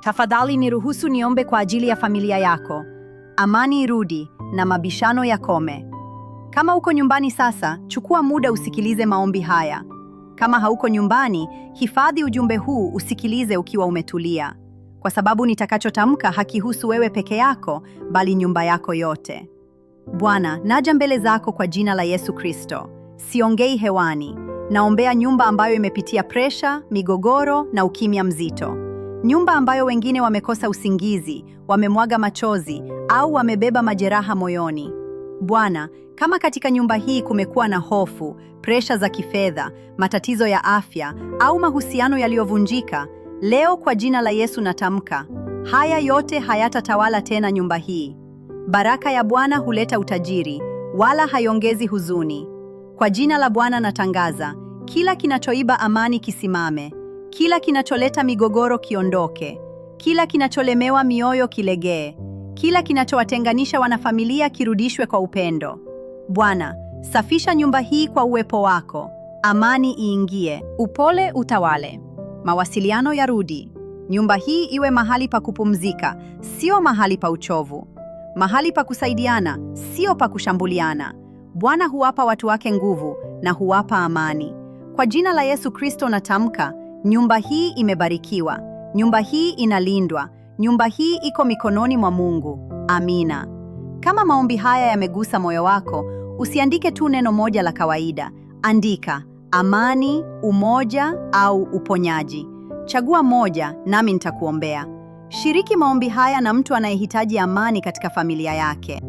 Tafadhali niruhusu niombe kwa ajili ya familia yako. Amani irudi na mabishano yakome. Kama uko nyumbani sasa, chukua muda usikilize maombi haya. Kama hauko nyumbani, hifadhi ujumbe huu usikilize ukiwa umetulia. Kwa sababu nitakachotamka hakihusu wewe peke yako, bali nyumba yako yote. Bwana, naja mbele zako kwa jina la Yesu Kristo. Siongei hewani. Naombea nyumba ambayo imepitia presha, migogoro na ukimya mzito. Nyumba ambayo wengine wamekosa usingizi, wamemwaga machozi au wamebeba majeraha moyoni. Bwana, kama katika nyumba hii kumekuwa na hofu, presha za kifedha, matatizo ya afya au mahusiano yaliyovunjika, leo kwa jina la Yesu natamka, haya yote hayatatawala tena nyumba hii. Baraka ya Bwana huleta utajiri, wala haiongezi huzuni. Kwa jina la Bwana natangaza, kila kinachoiba amani kisimame, kila kinacholeta migogoro kiondoke, kila kinacholemewa mioyo kilegee, kila kinachowatenganisha wanafamilia kirudishwe kwa upendo. Bwana, safisha nyumba hii kwa uwepo wako, amani iingie, upole utawale, mawasiliano yarudi. Nyumba hii iwe mahali pa kupumzika, sio mahali pa uchovu, mahali pa kusaidiana, sio pa kushambuliana. Bwana huwapa watu wake nguvu na huwapa amani. Kwa jina la Yesu Kristo natamka, nyumba hii imebarikiwa, nyumba hii inalindwa, nyumba hii iko mikononi mwa Mungu. Amina. Kama maombi haya yamegusa moyo wako, usiandike tu neno moja la kawaida. Andika amani, umoja au uponyaji. Chagua moja nami nitakuombea. Shiriki maombi haya na mtu anayehitaji amani katika familia yake.